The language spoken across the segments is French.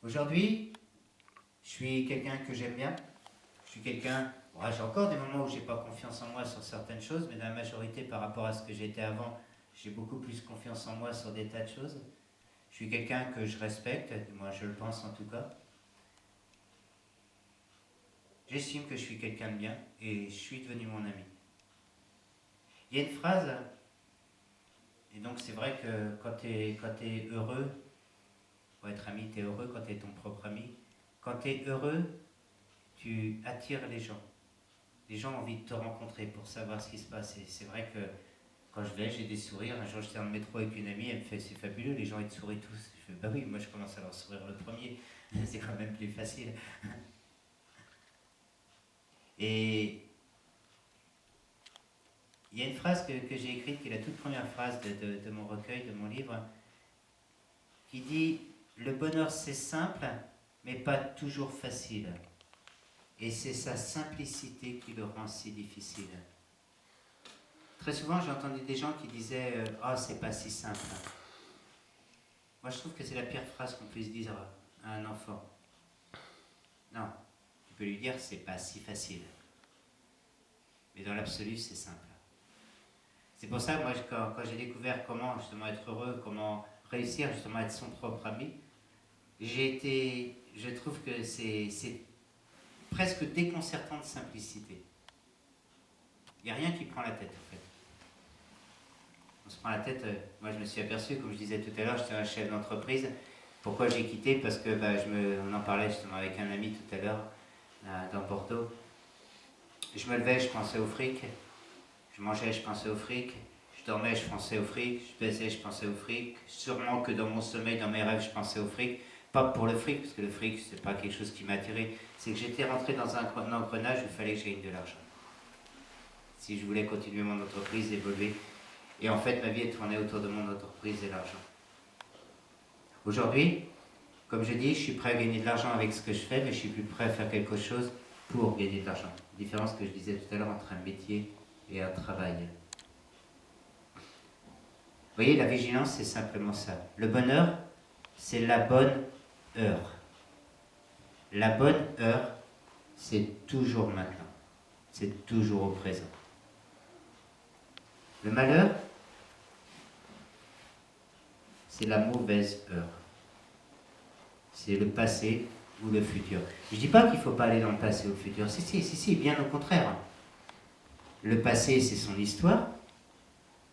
Aujourd'hui, je suis quelqu'un que j'aime bien. Je suis quelqu'un... Ouais, j'ai encore des moments où j'ai pas confiance en moi sur certaines choses, mais dans la majorité, par rapport à ce que j'étais avant, j'ai beaucoup plus confiance en moi sur des tas de choses. Je suis quelqu'un que je respecte, moi je le pense en tout cas. J'estime que je suis quelqu'un de bien et je suis devenu mon ami. Il y a une phrase, et donc c'est vrai que quand tu es heureux, pour être ami, tu es heureux quand tu es ton propre ami. Quand tu es heureux, tu attires les gens. Les gens ont envie de te rencontrer pour savoir ce qui se passe. Et c'est vrai que quand je vais, j'ai des sourires. Un jour, j'étais dans le métro avec une amie, elle me fait c'est fabuleux, les gens ils te sourient tous. Je fais bah oui, moi je commence à leur sourire le premier, c'est quand même plus facile. Et il y a une phrase que j'ai écrite, qui est la toute première phrase de mon recueil, de mon livre, qui dit le bonheur c'est simple, mais pas toujours facile. Et c'est sa simplicité qui le rend si difficile. Très souvent, j'ai entendu des gens qui disaient ah, c'est pas si simple. Moi, je trouve que c'est la pire phrase qu'on puisse dire à un enfant. Non, tu peux lui dire c'est pas si facile. Mais dans l'absolu, c'est simple. C'est pour ça, moi, quand j'ai découvert comment justement être heureux, comment réussir justement à être son propre ami, je trouve que c'est presque déconcertant de simplicité. Il n'y a rien qui prend la tête, en fait. On se prend la tête, moi je me suis aperçu, comme je disais tout à l'heure, j'étais un chef d'entreprise. Pourquoi j'ai quitté? Parce que on en parlait justement avec un ami tout à l'heure, dans Porto. Je me levais, je pensais au fric. Je mangeais, je pensais au fric. Je dormais, je pensais au fric. Je baisais, je pensais au fric. Sûrement que dans mon sommeil, dans mes rêves, je pensais au fric. Pas pour le fric, parce que le fric, c'est pas quelque chose qui m'a attiré. C'est que j'étais rentré dans un engrenage où il fallait que je gagne de l'argent. Si je voulais continuer mon entreprise, évoluer. Et en fait, ma vie est tournée autour de mon entreprise et l'argent. Aujourd'hui, comme je dis, je suis prêt à gagner de l'argent avec ce que je fais, mais je suis plus prêt à faire quelque chose pour gagner de l'argent. Différence que je disais tout à l'heure entre un métier et un travail. Vous voyez, la vigilance, c'est simplement ça. Le bonheur, c'est la bonne heure. La bonne heure, c'est toujours maintenant. C'est toujours au présent. Le malheur, c'est la mauvaise heure. C'est le passé ou le futur. Je ne dis pas qu'il ne faut pas aller dans le passé ou le futur. Si, bien au contraire. Le passé, c'est son histoire.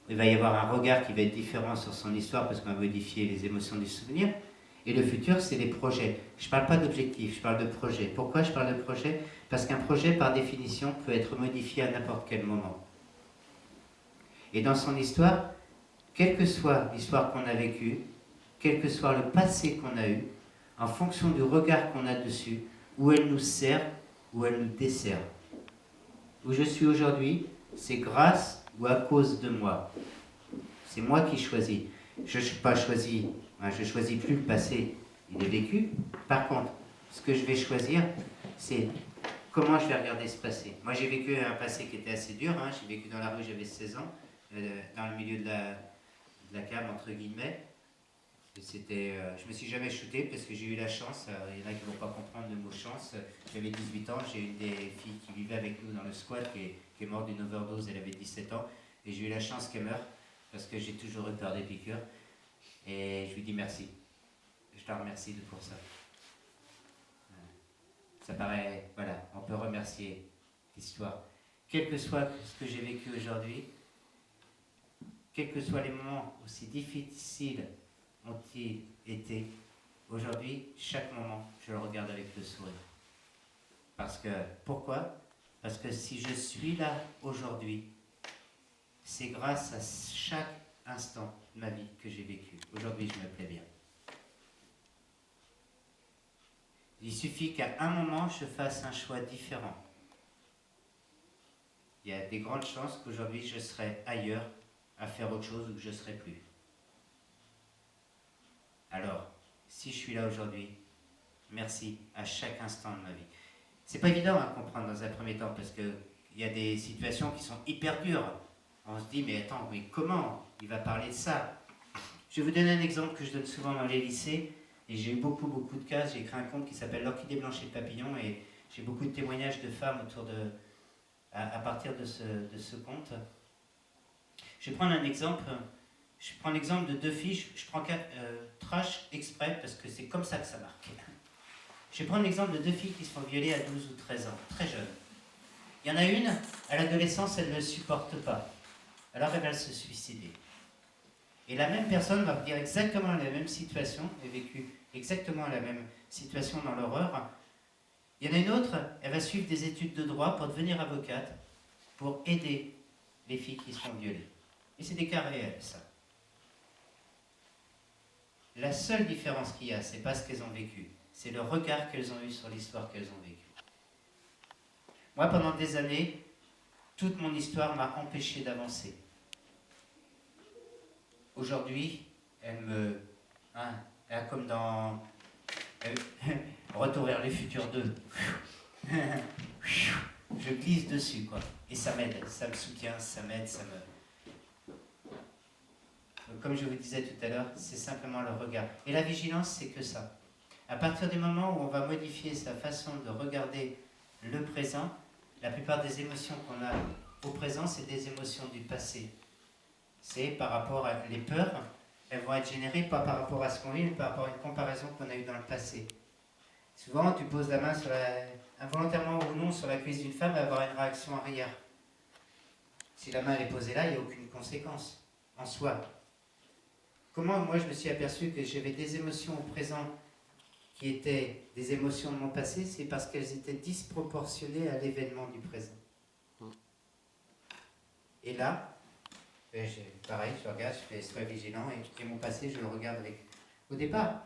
Il va y avoir un regard qui va être différent sur son histoire parce qu'on va modifier les émotions du souvenir. Et le futur, c'est les projets. Je ne parle pas d'objectifs, je parle de projets. Pourquoi je parle de projets? Parce qu'un projet, par définition, peut être modifié à n'importe quel moment. Et dans son histoire, quelle que soit l'histoire qu'on a vécue, quel que soit le passé qu'on a eu, en fonction du regard qu'on a dessus, où elle nous sert, où elle nous dessert. Où je suis aujourd'hui, c'est grâce ou à cause de moi. C'est moi qui choisis. Je ne suis pas choisi, je ne choisis plus le passé, il est vécu. Par contre, ce que je vais choisir, c'est comment je vais regarder ce passé. Moi, j'ai vécu un passé qui était assez dur. J'ai vécu dans la rue, j'avais 16 ans, dans le milieu de la cave, entre guillemets. Je me suis jamais shooté parce que j'ai eu la chance, il y en a qui ne vont pas comprendre le mot chance. J'avais 18 ans, j'ai une des filles qui vivait avec nous dans le squat qui est morte d'une overdose, elle avait 17 ans. Et j'ai eu la chance qu'elle meure parce que j'ai toujours eu peur des piqûres. Et je lui dis merci. Je la remercie pour ça. Ça paraît, voilà, on peut remercier l'histoire. Quel que soit ce que j'ai vécu aujourd'hui, quels que soient les moments aussi difficiles ont-ils été, aujourd'hui, chaque moment, je le regarde avec le sourire. Parce que, pourquoi? Parce que si je suis là aujourd'hui, c'est grâce à chaque instant de ma vie que j'ai vécu. Aujourd'hui, je me plais bien. Il suffit qu'à un moment, je fasse un choix différent. Il y a des grandes chances qu'aujourd'hui, je serai ailleurs à faire autre chose ou que je ne serai plus. Alors, si je suis là aujourd'hui, merci à chaque instant de ma vie. C'est pas évident à comprendre dans un premier temps parce qu'il y a des situations qui sont hyper dures. On se dit, mais attends, mais comment il va parler de ça? Je vais vous donner un exemple que je donne souvent dans les lycées. Et j'ai eu beaucoup de cas. J'ai écrit un conte qui s'appelle L'Orchidée blanche et le papillon, et j'ai beaucoup de témoignages de femmes autour de, à partir de ce conte. Je vais prendre un exemple. Je prends l'exemple de deux filles. Je prends trash exprès parce que c'est comme ça que ça marque. Je vais prendre l'exemple de deux filles qui se font violer à 12 ou 13 ans, très jeunes. Il y en a une, à l'adolescence, elle ne le supporte pas. Alors elle va se suicider. Et la même personne va vivre exactement la même situation, et vécu exactement la même situation dans l'horreur. Il y en a une autre, elle va suivre des études de droit pour devenir avocate, pour aider les filles qui se font violer. Et c'est des cas réels, ça. La seule différence qu'il y a, c'est pas ce qu'elles ont vécu, c'est le regard qu'elles ont eu sur l'histoire qu'elles ont vécue. Moi, pendant des années, toute mon histoire m'a empêché d'avancer. Aujourd'hui, elle me... comme dans Retour vers le futur 2. Je glisse dessus, quoi. Et ça m'aide, ça me soutient, ça m'aide, ça me... Donc, comme je vous disais tout à l'heure, c'est simplement le regard. Et la vigilance, c'est que ça. À partir du moment où on va modifier sa façon de regarder le présent, la plupart des émotions qu'on a au présent, c'est des émotions du passé. C'est par rapport à les peurs, elles vont être générées pas par rapport à ce qu'on vit, mais par rapport à une comparaison qu'on a eue dans le passé. Souvent, tu poses la main sur involontairement ou non sur la cuisse d'une femme, elle va avoir une réaction arrière. Si la main est posée là, il n'y a aucune conséquence en soi. Comment moi je me suis aperçu que j'avais des émotions au présent qui étaient des émotions de mon passé, c'est parce qu'elles étaient disproportionnées à l'événement du présent. Et là, pareil, je regarde, je fais sois vigilant, et mon passé, je le regarde avec... Au départ,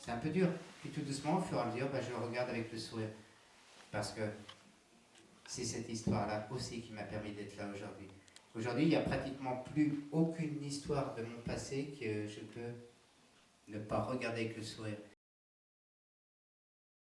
c'est un peu dur, puis tout doucement, au fur et à mesure, je le regarde avec le sourire. Parce que c'est cette histoire-là aussi qui m'a permis d'être là aujourd'hui. Aujourd'hui, il n'y a pratiquement plus aucune histoire de mon passé que je peux ne pas regarder avec le sourire.